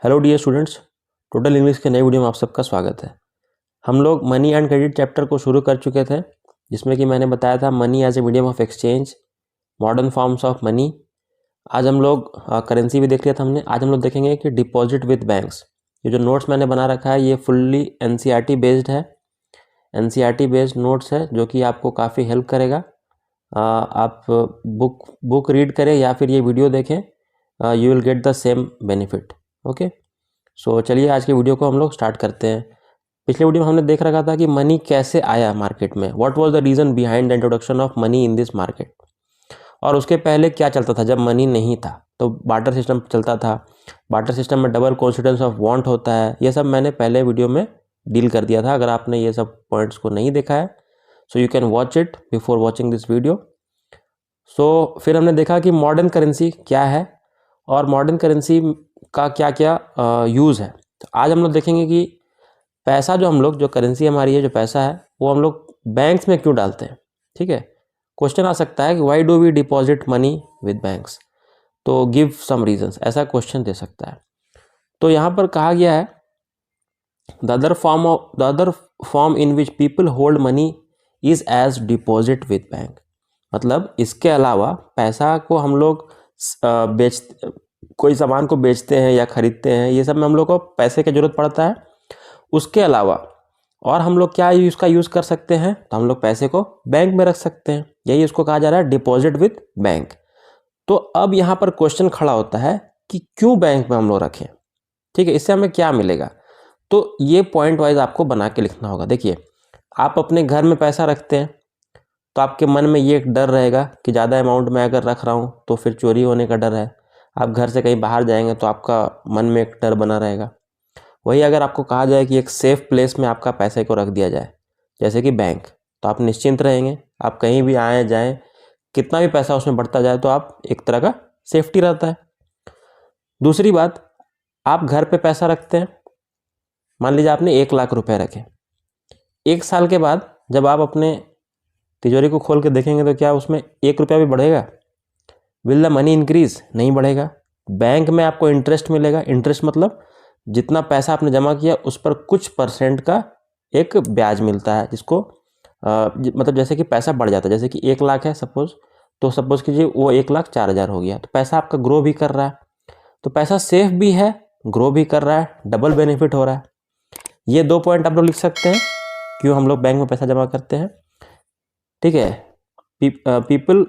Hello dear students, total English के नए video में आप सबका स्वागत है। हम लोग मनी एंड क्रेडिट चैप्टर को शुरू कर चुके थे, जिसमें कि मैंने बताया था money as a medium of exchange, modern forms of money. आज हम लोग करेंसी भी देख लिया था हमने। आज हम लोग देखेंगे कि डिपॉजिट विद बैंक्स। ये जो नोट्स मैंने बना रखा है ये फुल्ली एनसीईआरटी बेस्ड है। एनसीईआरटी बेस्ड नोट्स है जो कि आपको काफ़ी हेल्प करेगा। आप बुक रीड करें या फिर ये वीडियो देखें, you will get the same benefit. Okay, so चलिए आज के वीडियो को हम लोग स्टार्ट करते हैं। पिछले वीडियो में हमने देख रखा था कि मनी कैसे आया मार्केट में, what was the reason behind the introduction of money in this market. और उसके पहले क्या चलता था जब मनी नहीं था, तो बार्टर सिस्टम चलता था। बार्टर सिस्टम में डबल कॉन्सिस्टेंस ऑफ वांट होता है। ये सब मैंने पहले वीडियो में डील कर दिया था। अगर आपने ये सब पॉइंट्स को नहीं देखा है so you can watch it before watching this video. So फिर हमने देखा कि मॉडर्न करेंसी क्या है और मॉडर्न करेंसी का क्या क्या यूज़ है। तो आज हम लोग देखेंगे कि पैसा जो हम लोग, जो करेंसी हमारी है, जो पैसा है, वो हम लोग बैंक्स में क्यों डालते हैं। ठीक है, क्वेश्चन आ सकता है कि why do we deposit money with banks, तो गिव सम रीजंस, ऐसा क्वेश्चन दे सकता है। तो यहाँ पर कहा गया है the other form in which people hold money is as deposit with bank. मतलब इसके अलावा पैसा को हम लोग कोई सामान को बेचते हैं या खरीदते हैं, ये सब में हम लोग को पैसे की ज़रूरत पड़ता है। उसके अलावा और हम लोग क्या इसका यूज़ कर सकते हैं, तो हम लोग पैसे को बैंक में रख सकते हैं। यही इसको कहा जा रहा है डिपॉजिट विद बैंक। तो अब यहाँ पर क्वेश्चन खड़ा होता है कि क्यों बैंक में हम लोग रखें। ठीक है, इससे हमें क्या मिलेगा, तो ये पॉइंट वाइज आपको बना के लिखना होगा। देखिए, आप अपने घर में पैसा रखते हैं तो आपके मन में ये एक डर रहेगा कि ज़्यादा अमाउंट में अगर रख रहा हूँ तो फिर चोरी होने का डर है। आप घर से कहीं बाहर जाएंगे तो आपका मन में एक डर बना रहेगा। वही अगर आपको कहा जाए कि एक सेफ़ प्लेस में आपका पैसे को रख दिया जाए, जैसे कि बैंक, तो आप निश्चिंत रहेंगे। आप कहीं भी आए जाएं, कितना भी पैसा उसमें बढ़ता जाए तो आप एक तरह का सेफ्टी रहता है। दूसरी बात, आप घर पे पैसा रखते हैं, मान लीजिए आपने 1 लाख रुपए रखे। 1 साल के बाद जब आप अपने तिजोरी को खोल के देखेंगे तो क्या उसमें 1 रुपया भी बढ़ेगा? Will the money increase? नहीं बढ़ेगा। बैंक में आपको इंटरेस्ट मिलेगा। इंटरेस्ट मतलब जितना पैसा आपने जमा किया उस पर कुछ % का एक ब्याज मिलता है, जिसको मतलब जैसे कि पैसा बढ़ जाता है। जैसे कि 1 लाख है सपोज, तो सपोज कीजिए वो 1,04,000 हो गया, तो पैसा आपका ग्रो भी कर रहा है। तो पैसा सेफ भी है, ग्रो भी कर रहा है, डबल बेनिफिट हो रहा है। ये 2 पॉइंट आप लोग लिख सकते हैं क्यों हम लोग बैंक में पैसा जमा करते हैं। ठीक है, पीपल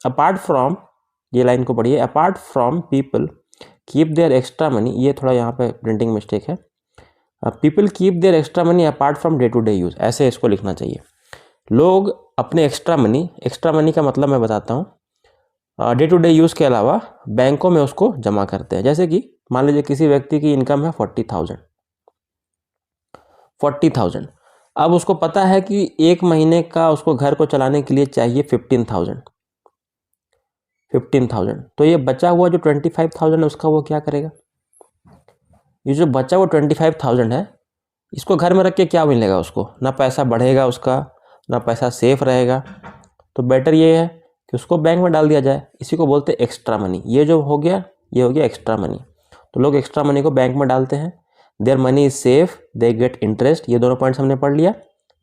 अपार्ट फ्रॉम, ये लाइन को पढ़िए, apart from people keep their extra money, ये थोड़ा यहाँ पे प्रिंटिंग मिस्टेक है। People keep their extra money apart from day to day use, ऐसे इसको लिखना चाहिए। लोग अपने एक्स्ट्रा मनी का मतलब मैं बताता हूँ, डे टू डे यूज़ के अलावा बैंकों में उसको जमा करते हैं। जैसे कि मान लीजिए किसी व्यक्ति की इनकम है 40,000। अब उसको पता है कि 1 महीने का उसको घर को चलाने के लिए चाहिए 15,000। तो ये बचा हुआ जो 25,000 है उसका वो क्या करेगा? ये जो बचा हुआ 25,000 है, इसको घर में रख के क्या मिलेगा उसको? ना पैसा बढ़ेगा उसका, ना पैसा सेफ रहेगा। तो बेटर ये है कि उसको बैंक में डाल दिया जाए। इसी को बोलते हैं एक्स्ट्रा मनी। ये जो हो गया, ये हो गया एक्स्ट्रा मनी। तो लोग एक्स्ट्रा मनी को बैंक में डालते हैं। Their money is safe, they get interest. ये दोनों पॉइंट्स हमने पढ़ लिया।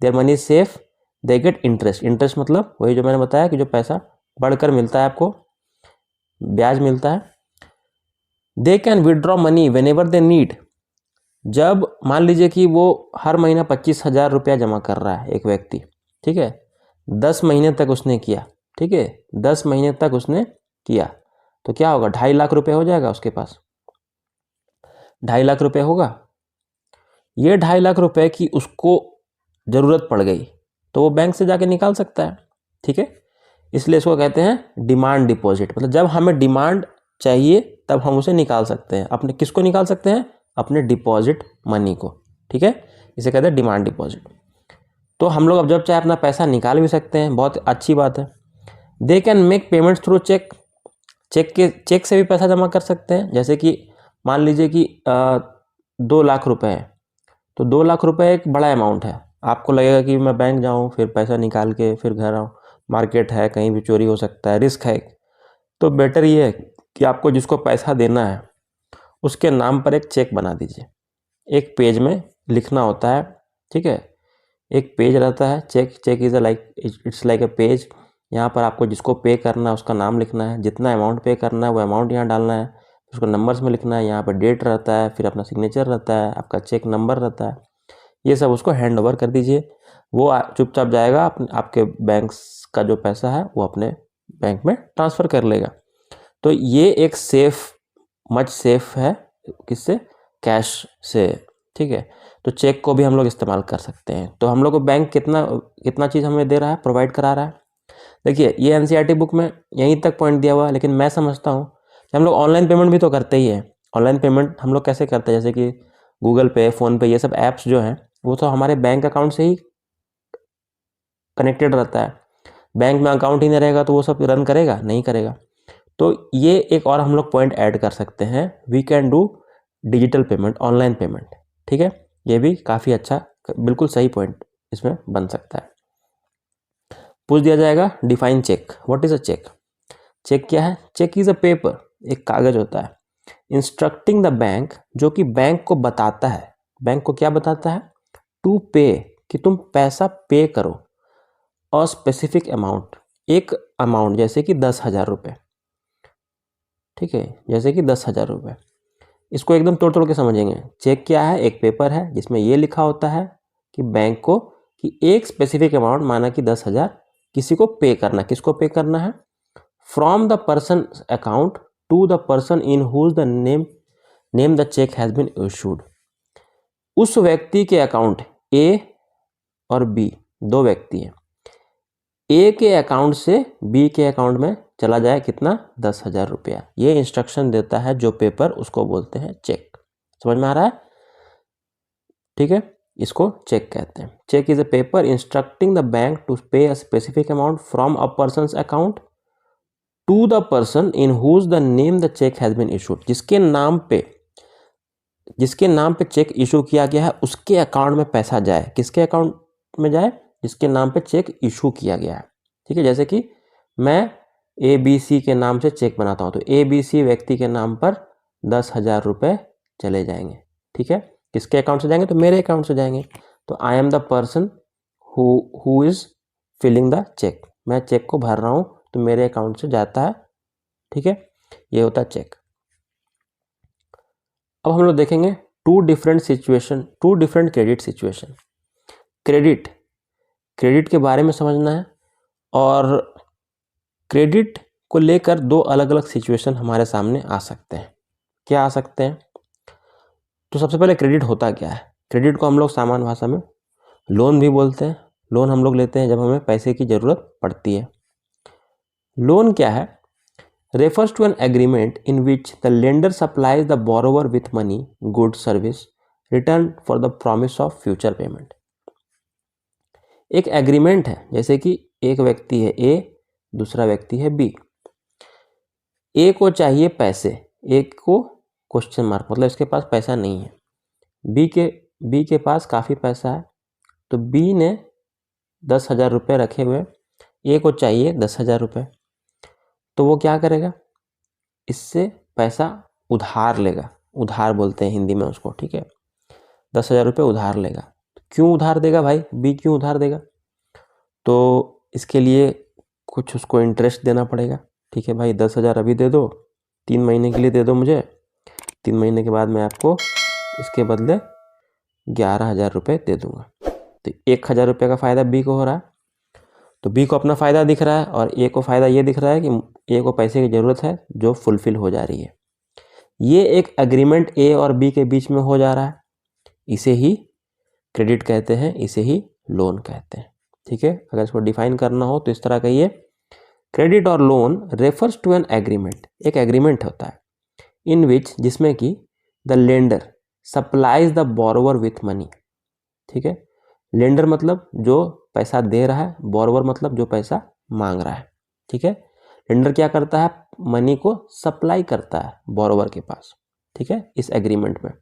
Their money is safe, they get interest. Interest मतलब वही जो मैंने बताया कि जो पैसा बढ़कर मिलता है, आपको ब्याज मिलता है। They can withdraw money when ever they need. जब मान लीजिए कि वो हर महीना 25,000 रुपया जमा कर रहा है एक व्यक्ति, ठीक है, 10 महीने तक उसने किया, ठीक है, 10 महीने तक उसने किया, तो क्या होगा? 2.5 लाख रुपये हो जाएगा उसके पास। 2.5 लाख रुपये होगा। ये 2.5 लाख रुपये की उसको ज़रूरत पड़ गई तो वो बैंक से जाके निकाल सकता है। ठीक है, इसलिए इसको कहते हैं डिमांड डिपॉजिट। मतलब जब हमें डिमांड चाहिए तब हम उसे निकाल सकते हैं। अपने किसको निकाल सकते हैं? अपने डिपॉजिट मनी को। ठीक है, इसे कहते हैं डिमांड डिपॉजिट। तो हम लोग अब जब चाहे अपना पैसा निकाल भी सकते हैं, बहुत अच्छी बात है। They can make payments through cheque. Cheque से भी पैसा जमा कर सकते हैं। जैसे कि मान लीजिए कि 2 लाख रुपए है, तो 2 लाख रुपए एक बड़ा अमाउंट है। आपको लगेगा कि मैं बैंक जाऊँ फिर पैसा निकाल के फिर घर आऊँ, मार्केट है, कहीं भी चोरी हो सकता है, रिस्क है। तो बेटर ये है कि आपको जिसको पैसा देना है उसके नाम पर एक चेक बना दीजिए। एक पेज में लिखना होता है, ठीक है, एक पेज रहता है, cheque is it's like a page. यहाँ पर आपको जिसको पे करना है उसका नाम लिखना है, जितना अमाउंट पे करना है वो अमाउंट यहाँ डालना है, उसको नंबर्स में लिखना है, यहाँ पर डेट रहता है, फिर अपना सिग्नेचर रहता है, आपका चेक नंबर रहता है, ये सब उसको हैंड ओवर कर दीजिए। वो चुपचाप जाएगा, आपके बैंक का जो पैसा है वो अपने बैंक में ट्रांसफ़र कर लेगा। तो ये एक मच सेफ है, किससे? कैश से, ठीक है। तो चेक को भी हम लोग इस्तेमाल कर सकते हैं। तो हम लोग को बैंक कितना चीज़ हमें दे रहा है, प्रोवाइड करा रहा है। देखिए ये एनसीईआरटी बुक में यहीं तक पॉइंट दिया हुआ है, लेकिन मैं समझता हूँ कि हम लोग ऑनलाइन पेमेंट भी तो करते ही हैं। ऑनलाइन पेमेंट हम लोग कैसे करते हैं, जैसे कि गूगल पे, फ़ोनपे, ये सब ऐप्स जो हैं वो तो हमारे बैंक अकाउंट से ही कनेक्टेड रहता है। बैंक में अकाउंट ही नहीं रहेगा तो वो सब रन करेगा? नहीं करेगा। तो ये एक और हम लोग पॉइंट ऐड कर सकते हैं, we can do digital payment, online payment, ठीक है। ये भी काफ़ी अच्छा, बिल्कुल सही पॉइंट इसमें बन सकता है। पूछ दिया जाएगा define cheque, what is a cheque? Cheque क्या है? चेक इज़ अ पेपर, एक कागज़ होता है, इंस्ट्रक्टिंग द बैंक, जो कि बैंक को बताता है, बैंक को क्या बताता है? टू पे, कि तुम पैसा पे करो, और स्पेसिफिक अमाउंट, एक अमाउंट, जैसे कि 10,000 रुपये, ठीक है, जैसे कि 10,000 रुपये। इसको एकदम तोड़ के समझेंगे। चेक क्या है? एक पेपर है जिसमें ये लिखा होता है कि बैंक को कि एक स्पेसिफिक अमाउंट, माना कि 10,000, किसी को पे करना। किसको पे करना है? From the person account to the person in whose the name the cheque has been issued. उस व्यक्ति के अकाउंट, ए और बी, दो व्यक्ति हैं, ए के अकाउंट से बी के अकाउंट में चला जाए कितना? 10,000 रुपया। ये इंस्ट्रक्शन देता है जो पेपर, उसको बोलते हैं चेक। समझ में आ रहा है? ठीक है, इसको चेक कहते हैं। Cheque is a paper instructing the bank to pay a specific amount from a person's account to the person in whose the name the cheque has been issued. जिसके नाम पे चेक इशू किया गया है उसके account में पैसा जाए। किसके अकाउंट में जाए? जिसके नाम पे चेक इशू किया गया है, ठीक है। जैसे कि मैं ABC के नाम से चेक बनाता हूँ, तो ABC व्यक्ति के नाम पर 10,000 रुपये चले जाएंगे, ठीक है। किसके अकाउंट से जाएंगे? तो मेरे अकाउंट से जाएंगे। तो I am the person who is filling the cheque. मैं चेक को भर रहा हूँ तो मेरे अकाउंट से जाता है, ठीक है। ये होता है चेक। अब हम लोग देखेंगे two different credit situation. Credit के बारे में समझना है, और क्रेडिट को लेकर दो अलग अलग सिचुएशन हमारे सामने आ सकते हैं। क्या आ सकते हैं? तो सबसे पहले क्रेडिट होता क्या है? क्रेडिट को हम लोग सामान्य भाषा में लोन भी बोलते हैं। लोन हम लोग लेते हैं जब हमें पैसे की ज़रूरत पड़ती है। लोन क्या है? refers to an agreement in which the lender supplies the borrower with money, goods, service, return for the promise of future payment। एक एग्रीमेंट है, जैसे कि एक व्यक्ति है A, दूसरा व्यक्ति है B। A को चाहिए पैसे, A को क्वेश्चन मार्क, मतलब इसके पास पैसा नहीं है। B के पास काफ़ी पैसा है, तो B ने 10,000 रुपये रखे हुए, A को चाहिए 10,000 रुपये, तो वो क्या करेगा? इससे पैसा उधार लेगा। उधार बोलते हैं हिंदी में उसको, ठीक है। 10,000 रुपये उधार लेगा। क्यों उधार देगा भाई? बी क्यों उधार देगा? तो इसके लिए कुछ उसको इंटरेस्ट देना पड़ेगा, ठीक है भाई। 10,000 अभी दे दो, 3 महीने के लिए दे दो मुझे, 3 महीने के बाद मैं आपको इसके बदले 11,000 रुपये दे दूँगा। तो 1,000 रुपये का फ़ायदा बी को हो रहा है। तो बी को अपना फ़ायदा दिख रहा है, और ए को फ़ायदा ये दिख रहा है कि ए को पैसे की ज़रूरत है जो फुलफ़िल हो जा रही है। ये एक एग्रीमेंट ए और बी के बीच में हो जा रहा है, इसे ही क्रेडिट कहते हैं, इसे ही लोन कहते हैं, ठीक है। अगर इसको डिफाइन करना हो तो इस तरह कहिए, क्रेडिट और loan refers to an agreement, एक एग्रीमेंट होता है, इन विच, जिसमें कि the lender supplies the borrower with money, ठीक है। लेंडर मतलब जो पैसा दे रहा है, बोरोवर मतलब जो पैसा मांग रहा है, ठीक है। लेंडर क्या करता है? मनी को सप्लाई करता है बोरोवर के पास, ठीक है, इस एग्रीमेंट में।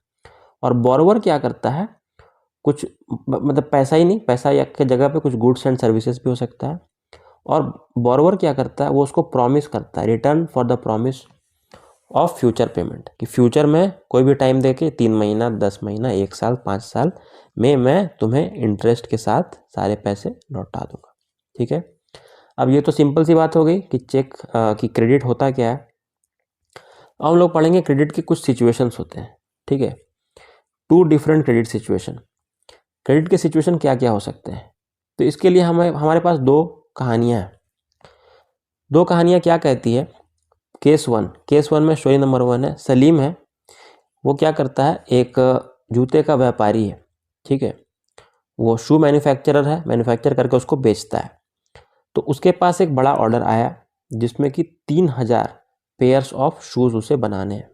और बोरोवर क्या करता है? कुछ मतलब पैसा ही नहीं, पैसा या के जगह पे कुछ गुड्स एंड सर्विसेज भी हो सकता है। और बोरोवर क्या करता है? वो उसको प्रॉमिस करता है, return for the promise of future payment, कि फ्यूचर में कोई भी टाइम दे के 3 महीना, 10 महीना, 1 साल, 5 साल में मैं तुम्हें इंटरेस्ट के साथ सारे पैसे लौटा दूंगा। ठीक है, अब ये तो सिंपल सी बात हो गई कि चेक कि क्रेडिट होता क्या है। अब हम लोग पढ़ेंगे क्रेडिट के कुछ सिचुएशंस होते हैं। ठीक है, 2 डिफरेंट क्रेडिट सिचुएशन। क्रेडिट के सिचुएशन क्या क्या हो सकते हैं, तो इसके लिए हमारे पास 2 कहानियाँ हैं। 2 कहानियाँ क्या कहती है। केस वन में स्टोरी नंबर 1 है, सलीम है, वो क्या करता है, एक जूते का व्यापारी है। ठीक है, वो शू मैन्युफैक्चरर है, मैन्युफैक्चर करके उसको बेचता है। तो उसके पास एक बड़ा ऑर्डर आया जिसमें कि 3000 पेयर्स ऑफ शूज़ उसे बनाने हैं।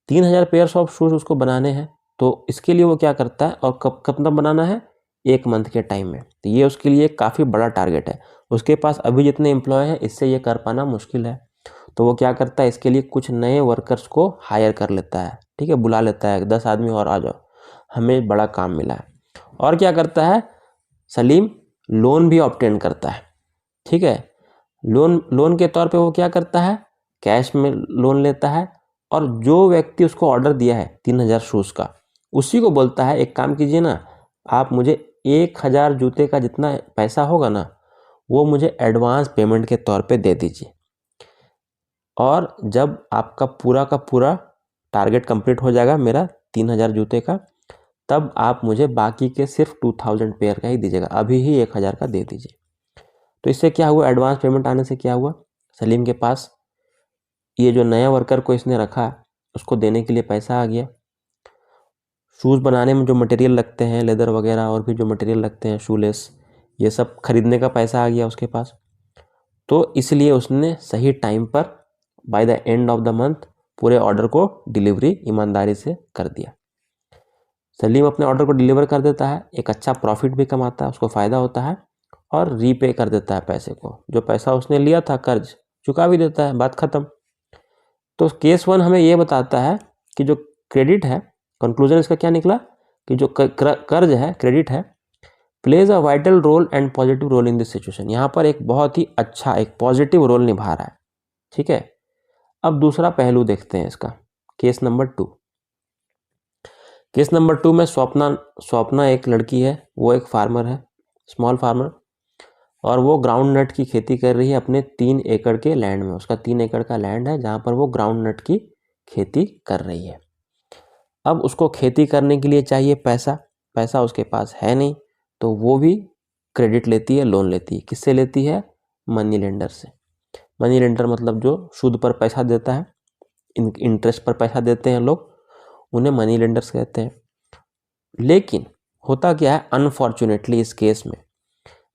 3000 पेयर्स ऑफ शूज़ उसको बनाने हैं, तो इसके लिए वो क्या करता है, और कब तक बनाना है, 1 मंथ के टाइम में। तो ये उसके लिए काफ़ी बड़ा टारगेट है। उसके पास अभी जितने एम्प्लॉय हैं इससे ये कर पाना मुश्किल है। तो वो क्या करता है, इसके लिए कुछ नए वर्कर्स को हायर कर लेता है। ठीक है, बुला लेता है, 10 आदमी और आ जाओ, हमें बड़ा काम मिला है। और क्या करता है सलीम, लोन भी ऑब्टेन करता है। ठीक है, लोन के तौर पे वो क्या करता है, कैश में लोन लेता है, और जो व्यक्ति उसको ऑर्डर दिया है 3000 शूज़ का, उसी को बोलता है एक काम कीजिए ना, आप मुझे 1000 जूते का जितना पैसा होगा ना, वो एडवांस पेमेंट के तौर पे दे दीजिए, और जब आपका पूरा का पूरा टारगेट कंप्लीट हो जाएगा मेरा 3000 जूते का, तब आप मुझे बाकी के सिर्फ 2000 पेयर का ही दीजिएगा, अभी ही 1000 का दे दीजिए। तो इससे क्या हुआ, एडवांस पेमेंट आने से क्या हुआ, सलीम के पास ये जो नया वर्कर को इसने रखा उसको देने के लिए पैसा आ गया। शूज़ बनाने में जो मटेरियल लगते हैं, लेदर वगैरह और भी जो मटेरियल लगते हैं, शूलेस, ये सब खरीदने का पैसा आ गया उसके पास। तो इसलिए उसने सही टाइम पर by the end of the month पूरे ऑर्डर को डिलीवरी ईमानदारी से कर दिया। सलीम अपने ऑर्डर को डिलीवर कर देता है, एक अच्छा प्रॉफिट भी कमाता है, उसको फ़ायदा होता है, और रीपे कर देता है पैसे को, जो पैसा उसने लिया था कर्ज चुका भी देता है, बात ख़त्म। तो केस 1 हमें ये बताता है कि जो क्रेडिट है, कंक्लूजन इसका क्या निकला कि जो कर्ज है, क्रेडिट है, plays a vital role and positive role in this situation. यहाँ पर एक बहुत ही अच्छा, एक पॉजिटिव रोल निभा रहा है। ठीक है, अब दूसरा पहलू देखते हैं इसका, केस नंबर 2। केस नंबर 2 में स्वप्ना एक लड़की है, वो एक फार्मर है, स्मॉल फार्मर, और वो ग्राउंड नट की खेती कर रही है अपने 3 एकड़ के लैंड में। उसका 3 एकड़ का लैंड है जहाँ पर वो ग्राउंड नट की खेती कर रही है। अब उसको खेती करने के लिए चाहिए पैसा उसके पास है नहीं, तो वो भी क्रेडिट लेती है, लोन लेती है। किससे लेती है, मनी लेंडर से। मनी लेंडर मतलब जो सूद पर पैसा देता है, इंटरेस्ट पर पैसा देते हैं लोग, उन्हें मनी लेंडर्स कहते हैं। लेकिन होता क्या है, अनफॉर्चुनेटली इस केस में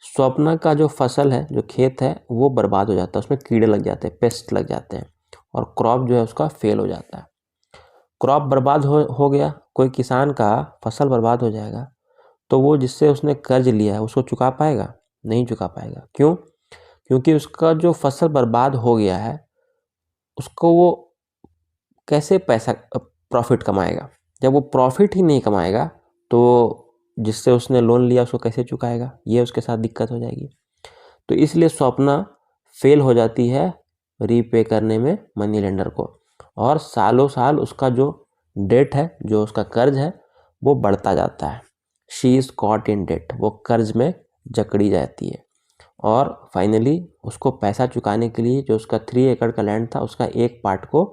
स्वप्ना का जो फसल है, जो खेत है, वो बर्बाद हो जाता है, उसमें कीड़े लग जाते हैं, पेस्ट लग जाते हैं, और क्रॉप जो है उसका फेल हो जाता है। क्रॉप बर्बाद हो गया, कोई किसान का फसल बर्बाद हो जाएगा, तो वो जिससे उसने कर्ज लिया है उसको चुका पाएगा, नहीं चुका पाएगा। क्यों, क्योंकि उसका जो फसल बर्बाद हो गया है, उसको वो कैसे पैसा प्रॉफिट कमाएगा, जब वो प्रॉफिट ही नहीं कमाएगा तो जिससे उसने लोन लिया उसको कैसे चुकाएगा, ये उसके साथ दिक्कत हो जाएगी। तो इसलिए स्वप्ना फेल हो जाती है रीपे करने में मनी लेंडर को, और सालों साल उसका जो डेट है, जो उसका कर्ज है, वो बढ़ता जाता है। She is caught in debt, वो कर्ज में जकड़ी जाती है, और फाइनली उसको पैसा चुकाने के लिए जो उसका 3 एकड़ का लैंड था, उसका एक पार्ट को,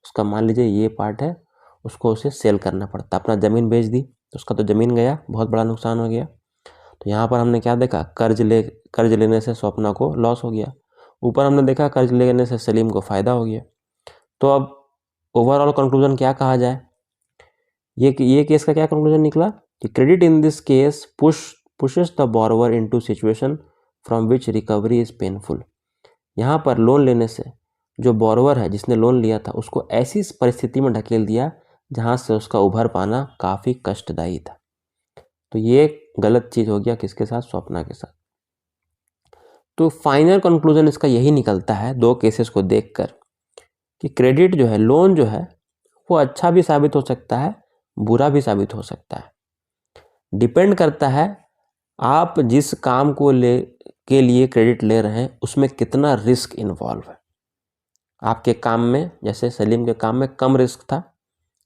उसका मान लीजिए ये पार्ट है, उसको उसे सेल करना पड़ता। अपना ज़मीन बेच दी तो उसका तो ज़मीन गया, बहुत बड़ा नुकसान हो गया। तो यहाँ पर हमने क्या देखा, कर्ज लेने से स्वप्ना को लॉस हो गया। ऊपर हमने देखा कर्ज लेने से सलीम को फ़ायदा हो गया। तो अब ओवरऑल कंक्लूजन क्या कहा जाए, ये केस का क्या कंक्लूजन निकला कि credit in this case pushes the borrower into situation from which recovery is painful. यहाँ पर लोन लेने से जो बोरोवर है, जिसने लोन लिया था, उसको ऐसी परिस्थिति में ढकेल दिया जहाँ से उसका उभर पाना काफ़ी कष्टदायी था। तो ये गलत चीज़ हो गया किसके साथ, स्वप्ना के साथ। तो फाइनल कंक्लूजन इसका यही निकलता है 2 केसेस को देखकर कि क्रेडिट जो है, लोन जो है, वो अच्छा भी साबित हो सकता है, बुरा भी साबित हो सकता है। डिपेंड करता है आप जिस काम को के लिए क्रेडिट ले रहे हैं उसमें कितना रिस्क इन्वॉल्व है। आपके काम में, जैसे सलीम के काम में कम रिस्क था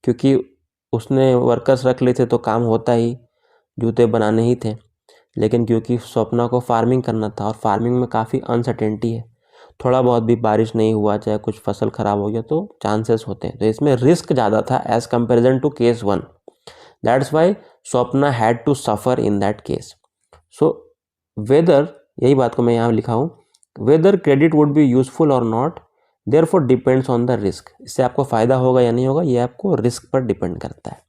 क्योंकि उसने वर्कर्स रख लिए थे तो काम होता ही, जूते बनाने ही थे। लेकिन क्योंकि स्वप्ना को फार्मिंग करना था और फार्मिंग में काफ़ी अनसर्टेनिटी है, थोड़ा बहुत भी बारिश नहीं हुआ, चाहे कुछ फसल ख़राब हो गया तो चांसेस होते हैं, तो इसमें रिस्क ज़्यादा था as comparison to case 1। That's why Swapna had to suffer in that case. So whether, यही बात को मैं यहाँ लिखा हूँ, whether credit would be useful और not therefore depends on the risk. इससे आपको फ़ायदा होगा या नहीं होगा ये आपको रिस्क पर डिपेंड करता है।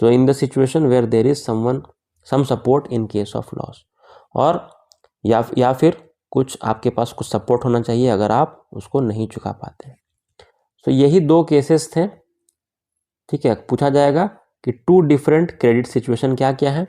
So in the situation where there is some support in case of loss, और या फिर कुछ आपके पास कुछ सपोर्ट होना चाहिए अगर आप उसको नहीं चुका पाते। सो यही 2 केसेस थे। ठीक है, पूछा जाएगा कि 2 डिफरेंट क्रेडिट सिचुएशन क्या क्या है,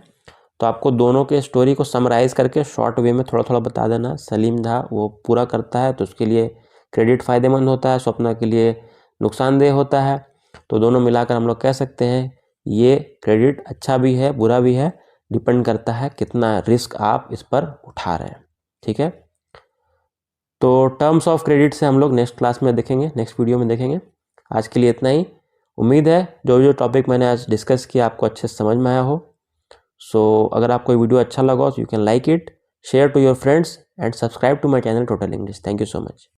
तो आपको दोनों के स्टोरी को समराइज़ करके शॉर्ट वे में थोड़ा थोड़ा बता देना। सलीम था वो पूरा करता है तो उसके लिए क्रेडिट फ़ायदेमंद होता है, स्वप्ना के लिए नुकसानदेह होता है। तो दोनों मिलाकर हम लोग कह सकते हैं ये क्रेडिट अच्छा भी है बुरा भी है, डिपेंड करता है कितना रिस्क आप इस पर उठा रहे हैं। ठीक है, तो टर्म्स ऑफ क्रेडिट से हम लोग नेक्स्ट क्लास में देखेंगे, नेक्स्ट वीडियो में देखेंगे। आज के लिए इतना ही। उम्मीद है जो जो टॉपिक मैंने आज डिस्कस किया आपको अच्छे से समझ में आया हो। सो अगर आपको वीडियो अच्छा लगा हो तो you can like it, share to your friends and subscribe to my channel total English. Thank you so much.